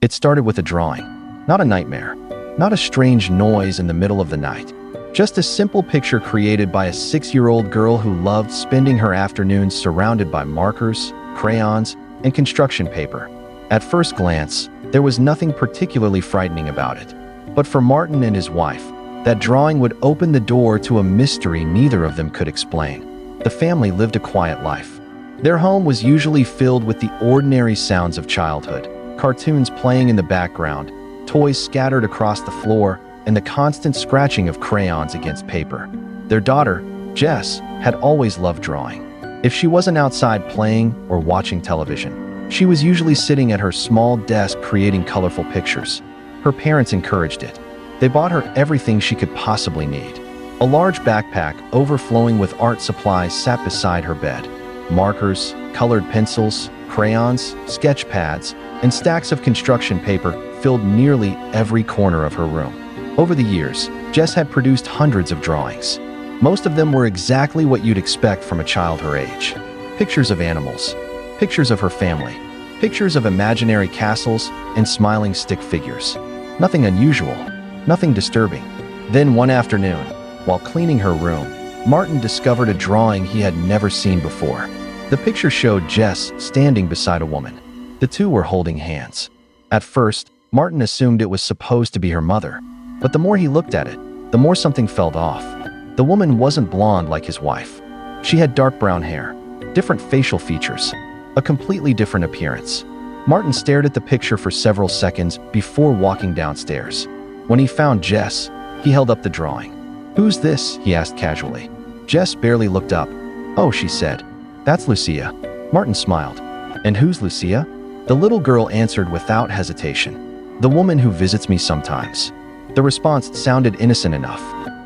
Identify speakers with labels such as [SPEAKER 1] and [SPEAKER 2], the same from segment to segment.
[SPEAKER 1] It started with a drawing, not a nightmare, not a strange noise in the middle of the night. Just a simple picture created by a 6-year-old girl who loved spending her afternoons surrounded by markers, crayons, and construction paper. At first glance, there was nothing particularly frightening about it. But for Martin and his wife, that drawing would open the door to a mystery neither of them could explain. The family lived a quiet life. Their home was usually filled with the ordinary sounds of childhood, cartoons playing in the background, toys scattered across the floor, and the constant scratching of crayons against paper. Their daughter, Jess, had always loved drawing. If she wasn't outside playing or watching television, she was usually sitting at her small desk creating colorful pictures. Her parents encouraged it. They bought her everything she could possibly need. A large backpack overflowing with art supplies sat beside her bed. Markers, colored pencils, crayons, sketch pads, and stacks of construction paper filled nearly every corner of her room. Over the years, Jess had produced hundreds of drawings. Most of them were exactly what you'd expect from a child her age. Pictures of animals, pictures of her family, pictures of imaginary castles and smiling stick figures. Nothing unusual, nothing disturbing. Then one afternoon, while cleaning her room, Martin discovered a drawing he had never seen before. The picture showed Jess standing beside a woman. The two were holding hands. At first, Martin assumed it was supposed to be her mother, but the more he looked at it, the more something felt off. The woman wasn't blonde like his wife. She had dark brown hair, different facial features, a completely different appearance. Martin stared at the picture for several seconds before walking downstairs. When he found Jess, he held up the drawing. "Who's this?" he asked casually. Jess barely looked up. "Oh," she said, "that's Lucia." Martin smiled. "And who's Lucia?" The little girl answered without hesitation. "The woman who visits me sometimes." The response sounded innocent enough.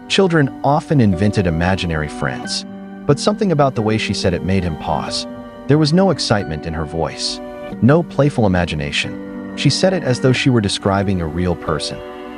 [SPEAKER 1] Children often invented imaginary friends, but something about the way she said it made him pause. There was no excitement in her voice, no playful imagination. She said it as though she were describing a real person.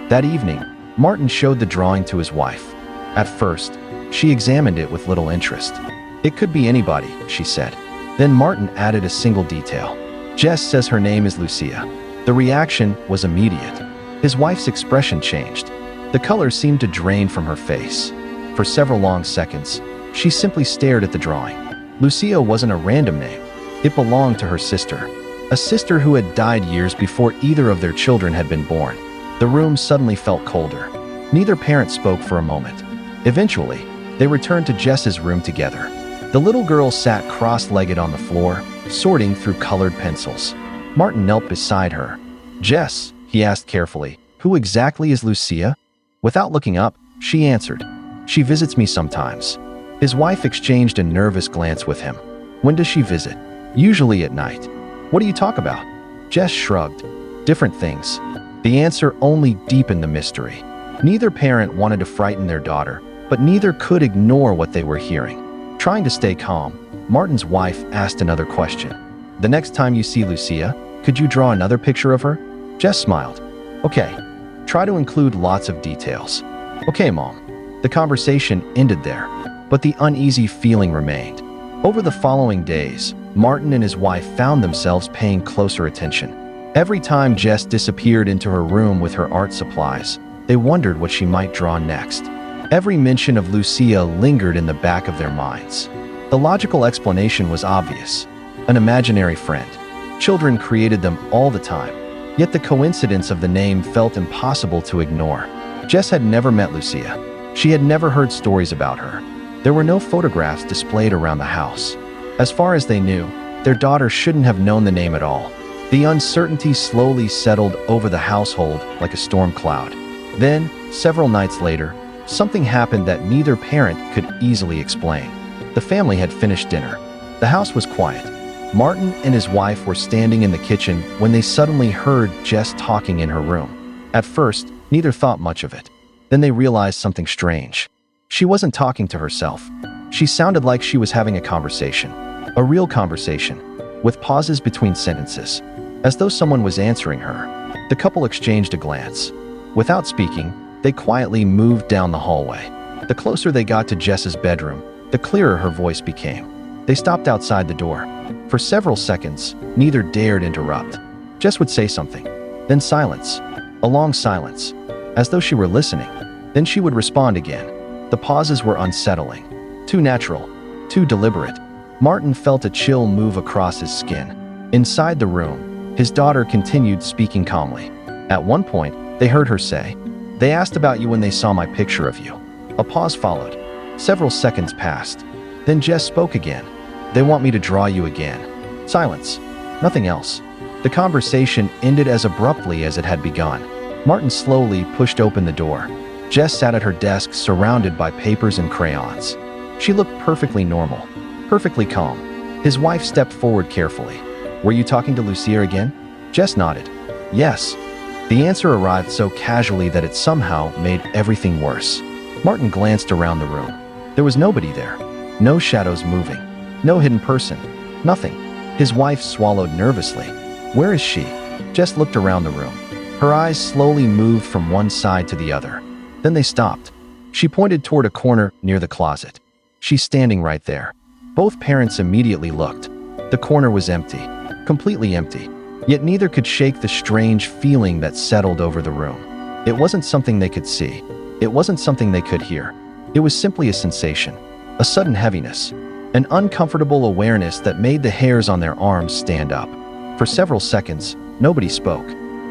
[SPEAKER 1] That evening, Martin showed the drawing to his wife. At first, she examined it with little interest. "It could be anybody," she said. Then Martin added a single detail. "Jess says her name is Lucia." The reaction was immediate. His wife's expression changed. The color seemed to drain from her face. For several long seconds, she simply stared at the drawing. Lucia wasn't a random name. It belonged to her sister, a sister who had died years before either of their children had been born. The room suddenly felt colder. Neither parent spoke for a moment. Eventually, they returned to Jess's room together. The little girl sat cross-legged on the floor, sorting through colored pencils. Martin knelt beside her. "Jess," he asked carefully, "who exactly is Lucia?" Without looking up, she answered, "She visits me sometimes." His wife exchanged a nervous glance with him. "When does she visit?" "Usually at night." "What do you talk about?" Jess shrugged. "Different things." The answer only deepened the mystery. Neither parent wanted to frighten their daughter, but neither could ignore what they were hearing. Trying to stay calm, Martin's wife asked another question. "The next time you see Lucia, could you draw another picture of her?" Jess smiled. "Okay. Try to include lots of details." "Okay, Mom." The conversation ended there, but the uneasy feeling remained. Over the following days, Martin and his wife found themselves paying closer attention. Every time Jess disappeared into her room with her art supplies, they wondered what she might draw next. Every mention of Lucia lingered in the back of their minds. The logical explanation was obvious: an imaginary friend. Children created them all the time, yet the coincidence of the name felt impossible to ignore. Jess had never met Lucia. She had never heard stories about her. There were no photographs displayed around the house. As far as they knew, their daughter shouldn't have known the name at all. The uncertainty slowly settled over the household like a storm cloud. Then, several nights later, something happened that neither parent could easily explain. The family had finished dinner. The house was quiet. Martin and his wife were standing in the kitchen when they suddenly heard Jess talking in her room. At first, neither thought much of it. Then they realized something strange. She wasn't talking to herself. She sounded like she was having a conversation. A real conversation, with pauses between sentences, as though someone was answering her. The couple exchanged a glance. Without speaking, they quietly moved down the hallway. The closer they got to Jess's bedroom, the clearer her voice became. They stopped outside the door. For several seconds, neither dared interrupt. Jess would say something. Then silence. A long silence, as though she were listening. Then she would respond again. The pauses were unsettling. Too natural. Too deliberate. Martin felt a chill move across his skin. Inside the room, his daughter continued speaking calmly. At one point, they heard her say, "They asked about you when they saw my picture of you." A pause followed. Several seconds passed. Then Jess spoke again. "They want me to draw you again." Silence. Nothing else. The conversation ended as abruptly as it had begun. Martin slowly pushed open the door. Jess sat at her desk surrounded by papers and crayons. She looked perfectly normal, perfectly calm. His wife stepped forward carefully. "Were you talking to Lucia again?" Jess nodded. "Yes." The answer arrived so casually that it somehow made everything worse. Martin glanced around the room. There was nobody there. No shadows moving. No hidden person. Nothing. His wife swallowed nervously. "Where is she?" Jess looked around the room. Her eyes slowly moved from one side to the other. Then they stopped. She pointed toward a corner near the closet. "She's standing right there." Both parents immediately looked. The corner was empty. Completely empty. Yet neither could shake the strange feeling that settled over the room. It wasn't something they could see. It wasn't something they could hear. It was simply a sensation. A sudden heaviness. An uncomfortable awareness that made the hairs on their arms stand up. For several seconds, nobody spoke.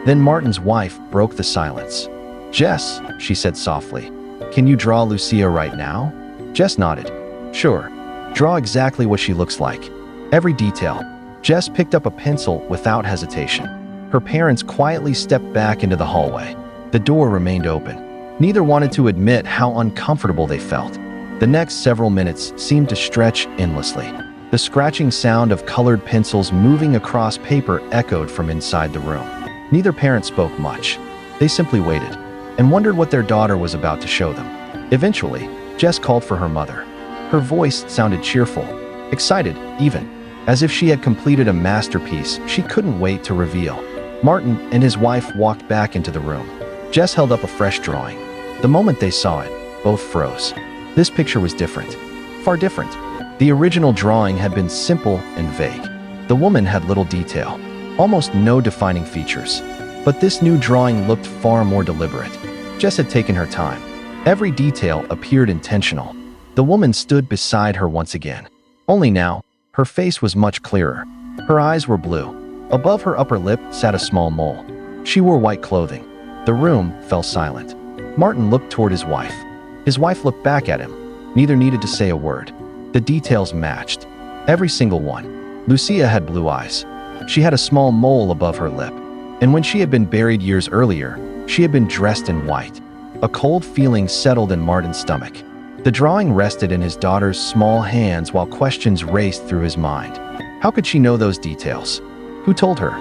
[SPEAKER 1] Then Martin's wife broke the silence. "Jess," she said softly, "can you draw Lucia right now?" Jess nodded. "Sure. Draw exactly what she looks like. Every detail." Jess picked up a pencil without hesitation. Her parents quietly stepped back into the hallway. The door remained open. Neither wanted to admit how uncomfortable they felt. The next several minutes seemed to stretch endlessly. The scratching sound of colored pencils moving across paper echoed from inside the room. Neither parent spoke much. They simply waited and wondered what their daughter was about to show them. Eventually, Jess called for her mother. Her voice sounded cheerful, excited even, as if she had completed a masterpiece she couldn't wait to reveal. Martin and his wife walked back into the room. Jess held up a fresh drawing. The moment they saw it, both froze. This picture was different. Far different. The original drawing had been simple and vague. The woman had little detail, almost no defining features. But this new drawing looked far more deliberate. Jess had taken her time. Every detail appeared intentional. The woman stood beside her once again. Only now, her face was much clearer. Her eyes were blue. Above her upper lip sat a small mole. She wore white clothing. The room fell silent. Martin looked toward his wife. His wife looked back at him. Neither needed to say a word. The details matched. Every single one. Lucia had blue eyes. She had a small mole above her lip. And when she had been buried years earlier, she had been dressed in white. A cold feeling settled in Martin's stomach. The drawing rested in his daughter's small hands while questions raced through his mind. How could she know those details? Who told her?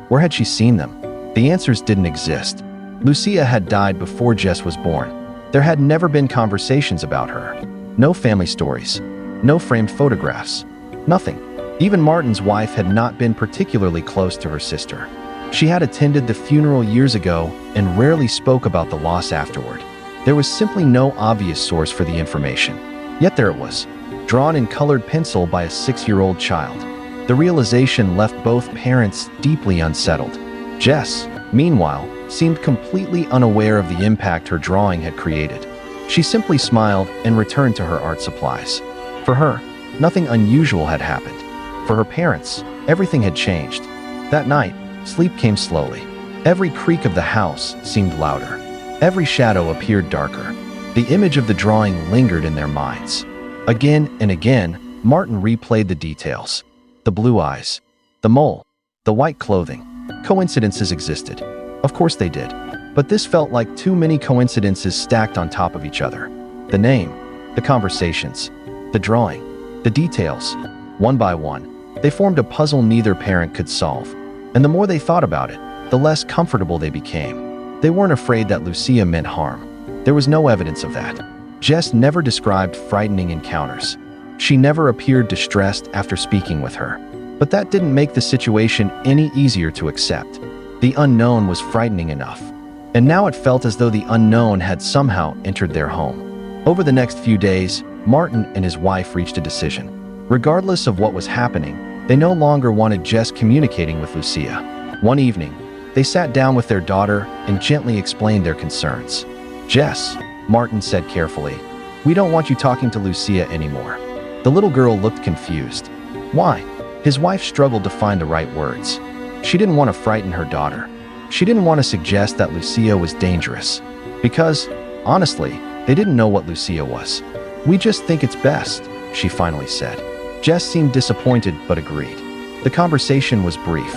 [SPEAKER 1] Where had she seen them? The answers didn't exist. Lucia had died before Jess was born. There had never been conversations about her. No family stories. No framed photographs. Nothing. Even Martin's wife had not been particularly close to her sister. She had attended the funeral years ago and rarely spoke about the loss afterward. There was simply no obvious source for the information. Yet there it was, drawn in colored pencil by a 6-year-old child. The realization left both parents deeply unsettled. Jess, meanwhile, seemed completely unaware of the impact her drawing had created. She simply smiled and returned to her art supplies. For her, nothing unusual had happened. For her parents, everything had changed. That night, sleep came slowly. Every creak of the house seemed louder. Every shadow appeared darker. The image of the drawing lingered in their minds. Again and again, Martin replayed the details. The blue eyes, the mole, the white clothing. Coincidences existed. Of course they did. But this felt like too many coincidences stacked on top of each other. The name, the conversations, the drawing, the details. One by one, they formed a puzzle neither parent could solve. And the more they thought about it, the less comfortable they became. They weren't afraid that Lucia meant harm. There was no evidence of that. Jess never described frightening encounters. She never appeared distressed after speaking with her. But that didn't make the situation any easier to accept. The unknown was frightening enough. And now it felt as though the unknown had somehow entered their home. Over the next few days, Martin and his wife reached a decision. Regardless of what was happening, they no longer wanted Jess communicating with Lucia. One evening, They sat down with their daughter and gently explained their concerns. "Jess," Martin said carefully, "we don't want you talking to Lucia anymore." The little girl looked confused. Why? His wife struggled to find the right words. She didn't want to frighten her daughter. She didn't want to suggest that Lucia was dangerous. Because, honestly, they didn't know what Lucia was. "We just think it's best," she finally said. Jess seemed disappointed but agreed. The conversation was brief,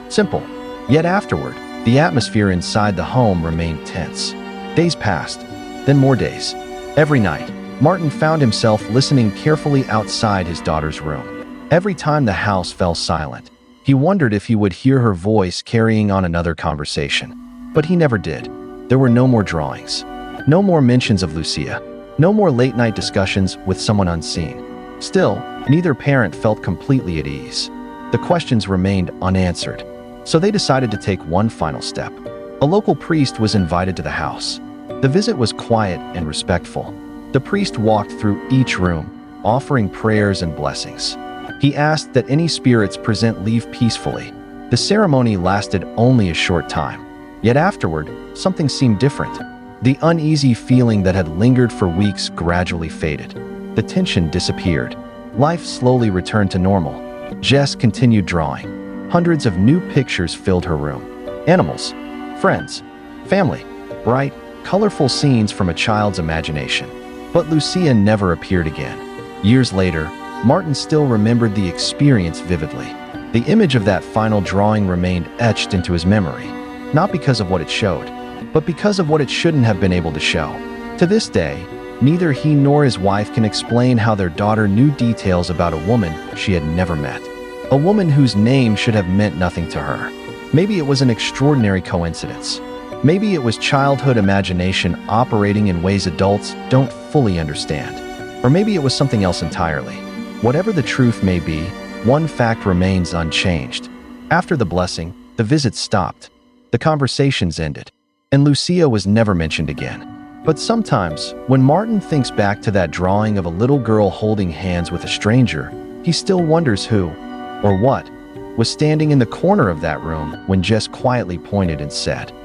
[SPEAKER 1] simple. Yet afterward, the atmosphere inside the home remained tense. Days passed, then more days. Every night, Martin found himself listening carefully outside his daughter's room. Every time the house fell silent, he wondered if he would hear her voice carrying on another conversation. But he never did. There were no more drawings, no more mentions of Lucia, no more late-night discussions with someone unseen. Still, neither parent felt completely at ease. The questions remained unanswered. So they decided to take one final step. A local priest was invited to the house. The visit was quiet and respectful. The priest walked through each room, offering prayers and blessings. He asked that any spirits present leave peacefully. The ceremony lasted only a short time. Yet afterward, something seemed different. The uneasy feeling that had lingered for weeks gradually faded. The tension disappeared. Life slowly returned to normal. Jess continued drawing. Hundreds of new pictures filled her room. Animals, friends, family, bright, colorful scenes from a child's imagination. But Lucia never appeared again. Years later, Martin still remembered the experience vividly. The image of that final drawing remained etched into his memory, not because of what it showed, but because of what it shouldn't have been able to show. To this day, neither he nor his wife can explain how their daughter knew details about a woman she had never met. A woman whose name should have meant nothing to her. Maybe it was an extraordinary coincidence. Maybe it was childhood imagination operating in ways adults don't fully understand. Or maybe it was something else entirely. Whatever the truth may be, one fact remains unchanged. After the blessing, the visits stopped. The conversations ended. And Lucia was never mentioned again. But sometimes, when Martin thinks back to that drawing of a little girl holding hands with a stranger, he still wonders who, or what, was standing in the corner of that room when Jess quietly pointed and said,